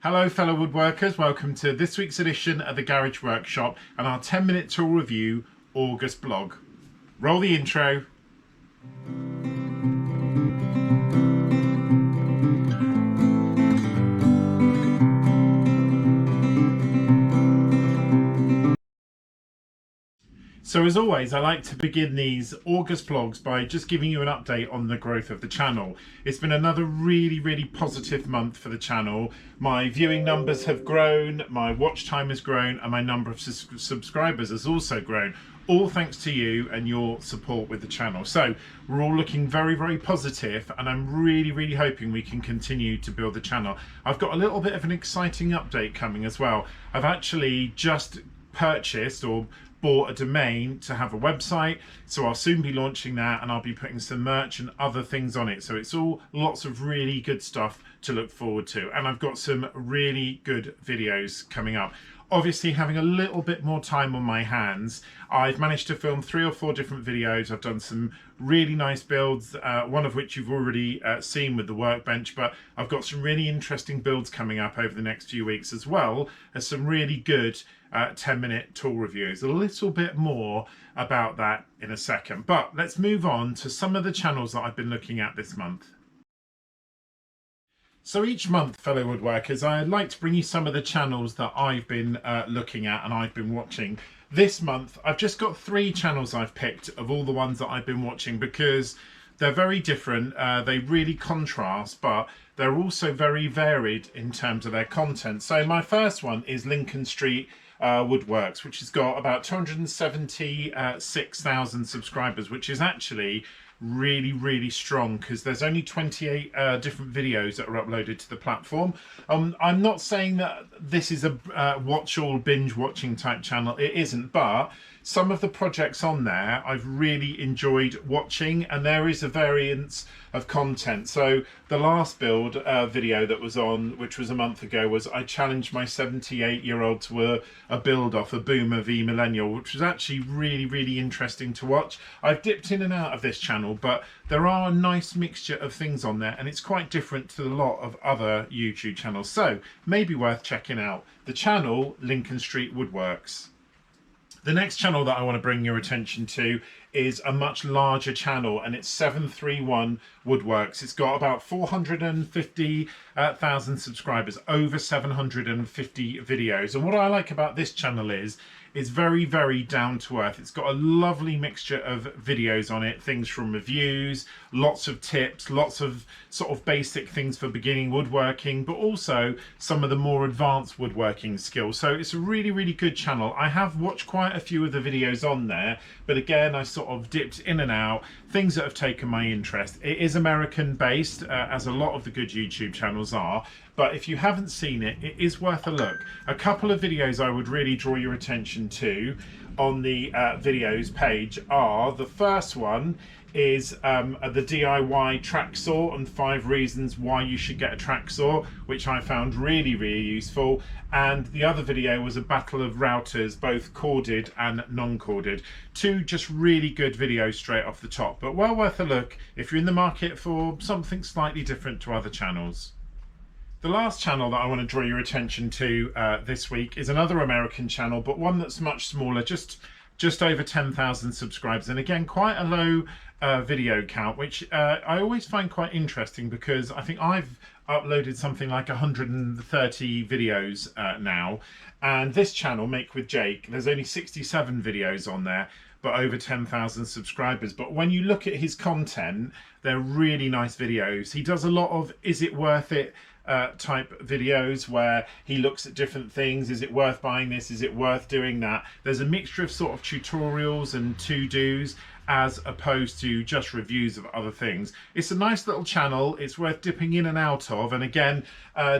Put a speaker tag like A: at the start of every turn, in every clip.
A: Hello fellow woodworkers, welcome to this week's edition of the Garage Workshop and our 10-minute tool review August blog. Roll the intro. So as always, I like to begin these August vlogs by just giving you an update on the growth of the channel. It's been another really positive month for the channel. My viewing numbers have grown, my watch time has grown, and my number of subscribers has also grown. All thanks to you and your support with the channel. So we're all looking very positive, and I'm really hoping we can continue to build the channel. I've got a little bit of an exciting update coming as well. I've actually just purchased or bought a domain to have a website, so I'll soon be launching that, and I'll be putting some merch and other things on it. So it's all lots of really good stuff to look forward to, and I've got some really good videos coming up. Obviously, having a little bit more time on my hands, I've managed to film 3 or 4 different videos. I've done some really nice builds, one of which you've already seen with the workbench, but I've got some really interesting builds coming up over the next few weeks, as well as some really good 10-minute tool reviews. A little bit more about that in a second, but let's move on to some of the channels that I've been looking at this month. So each month, fellow woodworkers, I'd like to bring you some of the channels that I've been looking at and I've been watching. This month, I've just got 3 channels I've picked of all the ones that I've been watching because they're very different. They really contrast, but they're also very varied in terms of their content. So my first one is Lincoln Street Woodworks, which has got about 276,000 subscribers, which is actually really strong because there's only 28 different videos that are uploaded to the platform. I'm not saying that this is a watch all binge watching type channel, it isn't, but some of the projects on there I've really enjoyed watching, and there is a variance of content. So the last build video that was on, which was a month ago, was I challenged my 78-year-old to a build off a Boomer V Millennial, which was actually really interesting to watch. I've dipped in and out of this channel, but there are a nice mixture of things on there, and it's quite different to a lot of other YouTube channels, so maybe worth checking out the channel Lincoln Street Woodworks. The next channel that I want to bring your attention to is a much larger channel, and it's 731 Woodworks. It's got about 450,000 subscribers, over 750 videos. And what I like about this channel is it's very down to earth. It's got a lovely mixture of videos on it, things from reviews, lots of tips, lots of sort of basic things for beginning woodworking, but also some of the more advanced woodworking skills. So it's a really good channel. I have watched quite a few of the videos on there, but again, I sort of dipped in and out, things that have taken my interest. It is American based, as a lot of the good YouTube channels are, but if you haven't seen it, it is worth a look. A couple of videos I would really draw your attention to on the videos page are, the first one is the DIY track saw and 5 reasons why you should get a track saw, which I found really useful. And the other video was a battle of routers, both corded and non-corded. 2 just really good videos straight off the top, but well worth a look if you're in the market for something slightly different to other channels. The last channel that I want to draw your attention to this week is another American channel, but one that's much smaller, just over 10,000 subscribers, and again quite a low video count, which I always find quite interesting because I think I've uploaded something like 130 videos now, and this channel, Make with Jake, there's only 67 videos on there, but over 10,000 subscribers. But when you look at his content, they're really nice videos. He does a lot of is it worth it type videos where he looks at different things. Is it worth buying this? Is it worth doing that? There's a mixture of sort of tutorials and to-dos as opposed to just reviews of other things. It's a nice little channel. It's worth dipping in and out of, and again,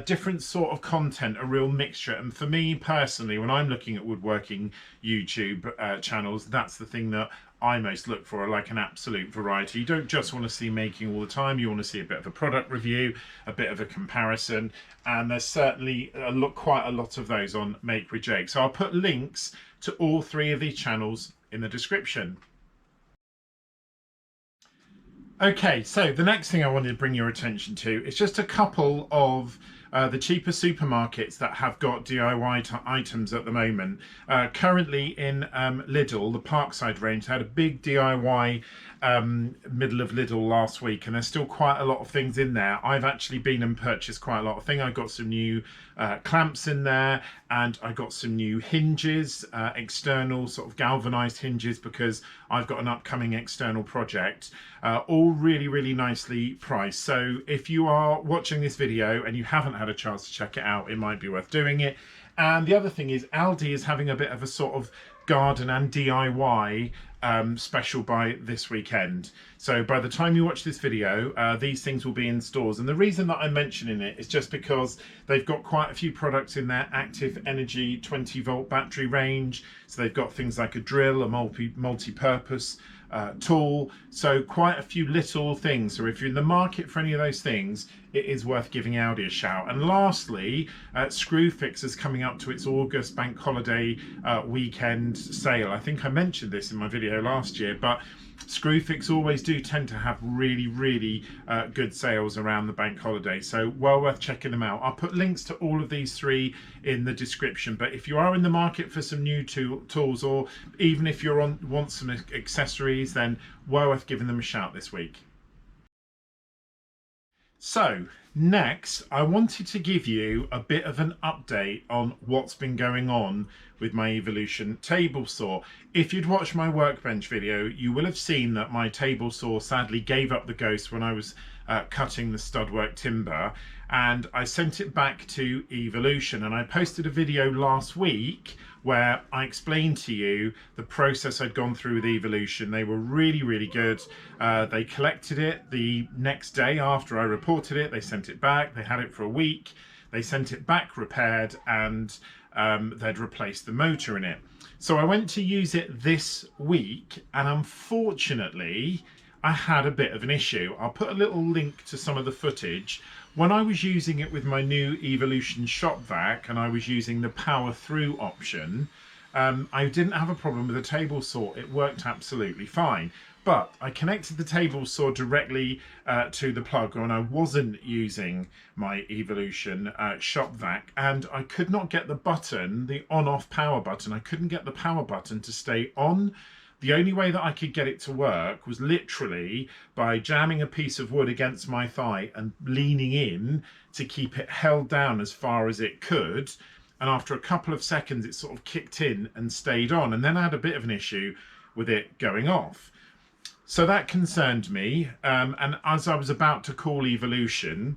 A: different sort of content, a real mixture. And for me personally, when I'm looking at woodworking YouTube channels, that's the thing that I most look for, like an absolute variety. You don't just want to see making all the time, you want to see a bit of a product review, a bit of a comparison, and there's certainly quite a lot of those on Make with Jake. So I'll put links to all 3 of these channels in the description. Okay, so the next thing I wanted to bring your attention to is just a couple of the cheaper supermarkets that have got DIY items at the moment. Currently in Lidl, the Parkside range had a big DIY middle of Lidl last week, and there's still quite a lot of things in there. I've actually been and purchased quite a lot of things. I got some new clamps in there, and I got some new hinges, external sort of galvanized hinges, because I've got an upcoming external project, all really nicely priced. So if you are watching this video and you haven't had a chance to check it out, it might be worth doing it. And the other thing is, Aldi is having a bit of a sort of garden and DIY special by this weekend. So by the time you watch this video, these things will be in stores. And the reason that I'm mentioning it is just because they've got quite a few products in their active energy 20-volt battery range. So they've got things like a drill, a multi-purpose tool, so quite a few little things. So if you're in the market for any of those things, it is worth giving Aldi a shout. And lastly, Screwfix is coming up to its August bank holiday weekend sale. I think I mentioned this in my video last year, but Screwfix always do tend to have really good sales around the bank holiday, so well worth checking them out. I'll put links to all of these three in the description, but if you are in the market for some new tools, or even if you want some accessories, then well worth giving them a shout this week. So next, I wanted to give you a bit of an update on what's been going on with my Evolution table saw. If you'd watched my workbench video, you will have seen that my table saw sadly gave up the ghost when I was cutting the studwork timber, and I sent it back to Evolution. And I posted a video last week where I explained to you the process I'd gone through with Evolution. They were really good. They collected it the next day after I reported it. They sent it back. They had it for a week. They sent it back repaired, and they'd replaced the motor in it. So I went to use it this week, and unfortunately I had a bit of an issue. I'll put a little link to some of the footage. When I was using it with my new Evolution shop vac and I was using the power through option, I didn't have a problem with the table saw. It worked absolutely fine. But I connected the table saw directly to the plug when I wasn't using my Evolution shop vac, and I could not get the button, the on-off power button, I couldn't get the power button to stay on. The only way that I could get it to work was literally by jamming a piece of wood against my thigh and leaning in to keep it held down as far as it could. And after a couple of seconds, it sort of kicked in and stayed on. And then I had a bit of an issue with it going off. So that concerned me. And as I was about to call Evolution,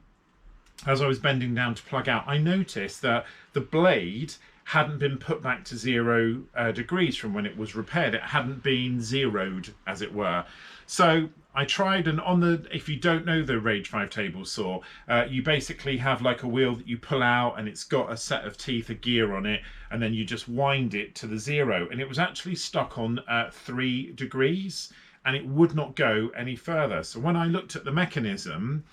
A: as I was bending down to plug out, I noticed that the blade hadn't been put back to 0 degrees from when it was repaired. It hadn't been zeroed, as it were. So I tried, and on the, if you don't know the Rage 5 table saw, you basically have like a wheel that you pull out, and it's got a set of teeth, a gear on it, and then you just wind it to the 0. And it was actually stuck on 3 degrees, and it would not go any further. So when I looked at the mechanism,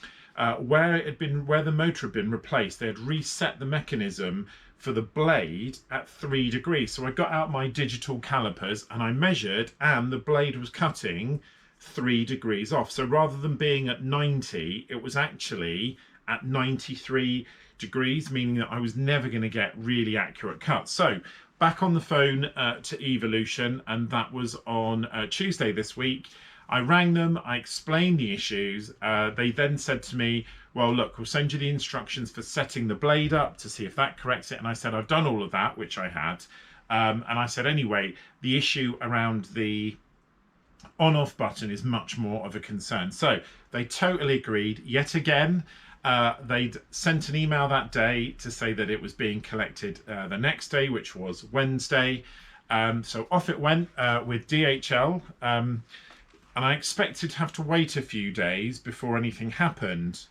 A: where the motor had been replaced, they had reset the mechanism for the blade at 3 degrees. So I got out my digital calipers and I measured, and the blade was cutting 3 degrees off. So rather than being at 90, it was actually at 93 degrees, meaning that I was never going to get really accurate cuts. So back on the phone to Evolution, and that was on Tuesday this week. I rang them, I explained the issues. They then said to me, well, look, we'll send you the instructions for setting the blade up to see if that corrects it. And I said, I've done all of that, which I had. And I said, anyway, the issue around the on-off button is much more of a concern. So they totally agreed. Yet again, they'd sent an email that day to say that it was being collected the next day, which was Wednesday. So off it went with DHL. And I expected to have to wait a few days before anything happened.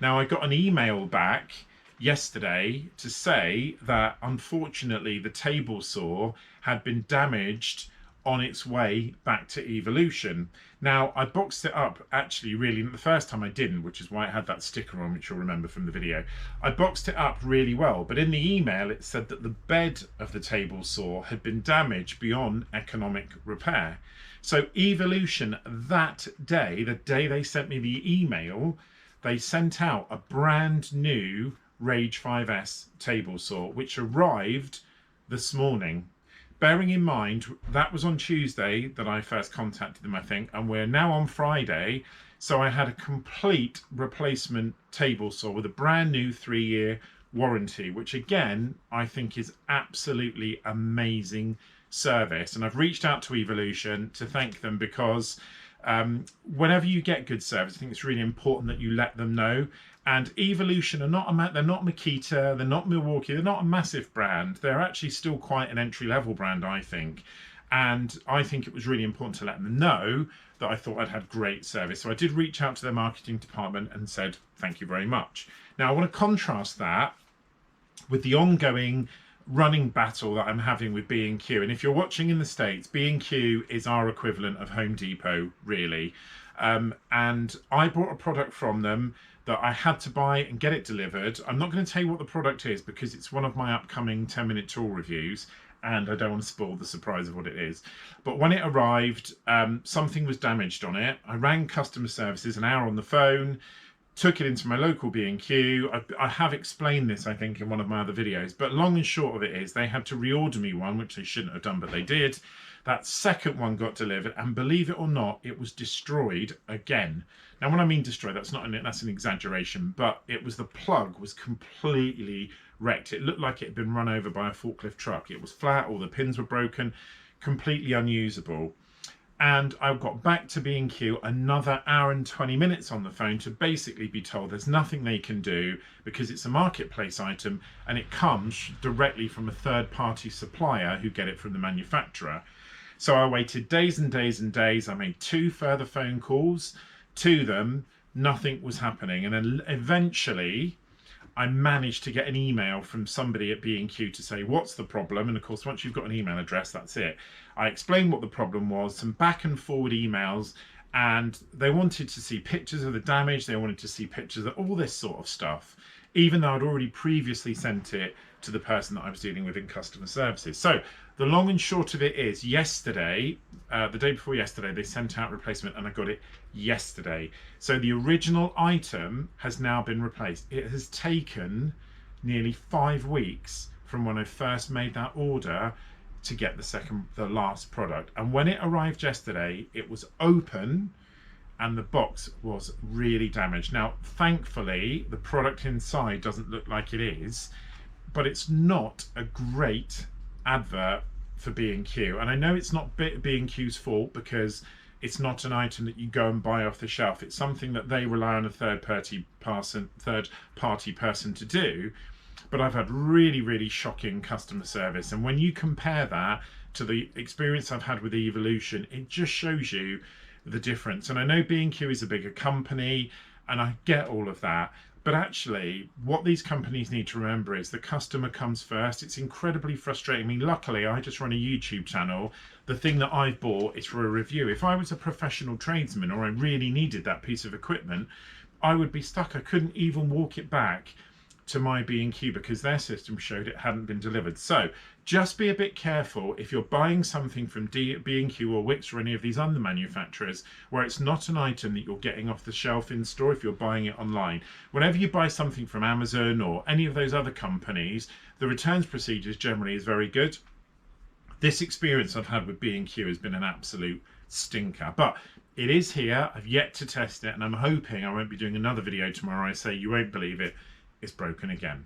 A: Now, I got an email back yesterday to say that unfortunately the table saw had been damaged on its way back to Evolution. Now, I boxed it up, actually, really, the first time I didn't, which is why it had that sticker on, which you'll remember from the video. I boxed it up really well, but in the email it said that the bed of the table saw had been damaged beyond economic repair. So Evolution, that day, the day they sent me the email, they sent out a brand new Rage 5S table saw, which arrived this morning. Bearing in mind, that was on Tuesday that I first contacted them, I think, and we're now on Friday. So I had a complete replacement table saw with a brand new 3-year warranty, which again, I think is absolutely amazing service. And I've reached out to Evolution to thank them because whenever you get good service, I think it's really important that you let them know. And Evolution are not they're not Makita, they're not Milwaukee, they're not a massive brand. They're actually still quite an entry-level brand, I think. And I think it was really important to let them know that I thought I'd had great service. So I did reach out to their marketing department and said, thank you very much. Now, I want to contrast that with the ongoing running battle that I'm having with B&Q. And if you're watching in the States, B&Q is our equivalent of Home Depot, really. And I bought a product from them that I had to buy and get it delivered. I'm not going to tell you what the product is because it's one of my upcoming 10-minute tool reviews, and I don't want to spoil the surprise of what it is. But when it arrived, something was damaged on it. I rang customer services, an hour on the phone, took it into my local B&Q. I have explained this, I think, in one of my other videos, but long and short of it is they had to reorder me one, which they shouldn't have done, but they did. That second one got delivered, and believe it or not, it was destroyed again. Now, when I mean destroyed, that's an exaggeration, but it was, the plug was completely wrecked. It looked like it had been run over by a forklift truck. It was flat, all the pins were broken, completely unusable. And I got back to B&Q another hour and 20 minutes on the phone to basically be told there's nothing they can do because it's a marketplace item and it comes directly from a third-party supplier who get it from the manufacturer. So I waited days and days and days. I made 2 further phone calls to them. Nothing was happening. And then eventually I managed to get an email from somebody at B&Q to say, what's the problem? And of course, once you've got an email address, that's it. I explained what the problem was, some back and forward emails, and they wanted to see pictures of the damage. They wanted to see pictures of all this sort of stuff, even though I'd already previously sent it to the person that I was dealing with in customer services. So the long and short of it is, yesterday, the day before yesterday, they sent out replacement and I got it yesterday. So the original item has now been replaced. It has taken nearly 5 weeks from when I first made that order to get the last product. And when it arrived yesterday, it was open and the box was really damaged. Now, thankfully, the product inside doesn't look like it is, but it's not a great advert for B&Q. And I know it's not B&Q's fault because it's not an item that you go and buy off the shelf. It's something that they rely on a third-party person to do. But I've had really, really shocking customer service. And when you compare that to the experience I've had with Evolution, it just shows you the difference. And I know B&Q is a bigger company, and I get all of that. But actually, what these companies need to remember is the customer comes first. It's incredibly frustrating. I mean, luckily, I just run a YouTube channel. The thing that I've bought is for a review. If I was a professional tradesman or I really needed that piece of equipment, I would be stuck. I couldn't even walk it back to my B&Q because their system showed it hadn't been delivered. So just be a bit careful if you're buying something from B&Q or Wix or any of these other manufacturers where it's not an item that you're getting off the shelf in store if you're buying it online. Whenever you buy something from Amazon or any of those other companies, the returns procedures generally is very good. This experience I've had with B&Q has been an absolute stinker, but it is here. I've yet to test it, and I'm hoping I won't be doing another video tomorrow. I say you won't believe it. It's broken again.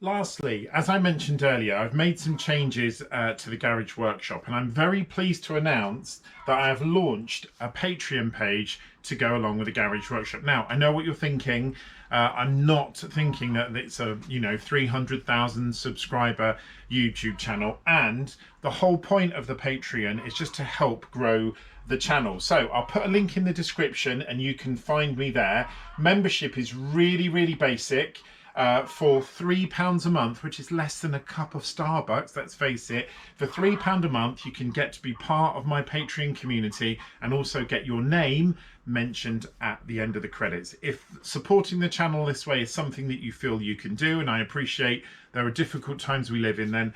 A: Lastly, as I mentioned earlier, I've made some changes to the Garage Workshop, and I'm very pleased to announce that I have launched a Patreon page to go along with the Garage Workshop. Now, I know what you're thinking. I'm not thinking that it's a 300,000 subscriber YouTube channel, and the whole point of the Patreon is just to help grow the channel. So I'll put a link in the description and you can find me there. Membership is really, really basic. For £3 a month, which is less than a cup of Starbucks, let's face it, for £3 a month you can get to be part of my Patreon community and also get your name mentioned at the end of the credits. If supporting the channel this way is something that you feel you can do, and I appreciate there are difficult times we live in, then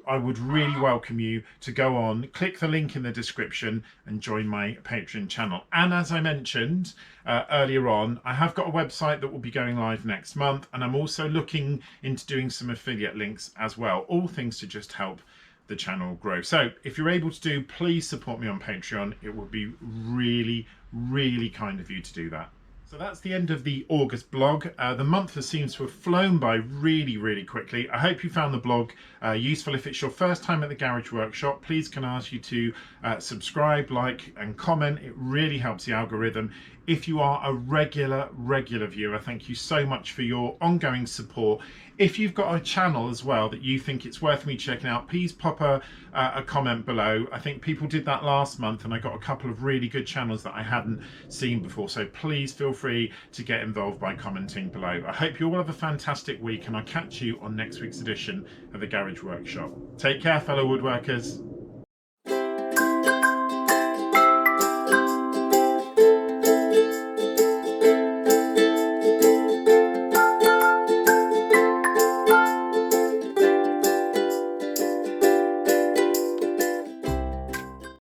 A: I would really welcome you to go on, click the link in the description and join my Patreon channel. And as I mentioned earlier on, I have got a website that will be going live next month, and I'm also looking into doing some affiliate links as well, all things to just help the channel grow. So if you're able to do, please support me on Patreon. It would be really, really kind of you to do that. So that's the end of the August blog. The month seems to have flown by really, really quickly. I hope you found the blog useful. If it's your first time at the Garage Workshop, please can I ask you to subscribe, like and comment. It really helps the algorithm. If you are a regular viewer, thank you so much for your ongoing support. If you've got a channel as well that you think it's worth me checking out, please pop a comment below. I think people did that last month and I got a couple of really good channels that I hadn't seen before. So please feel free to get involved by commenting below. I hope you all have a fantastic week, and I'll catch you on next week's edition of the Garage Workshop. Take care, fellow woodworkers.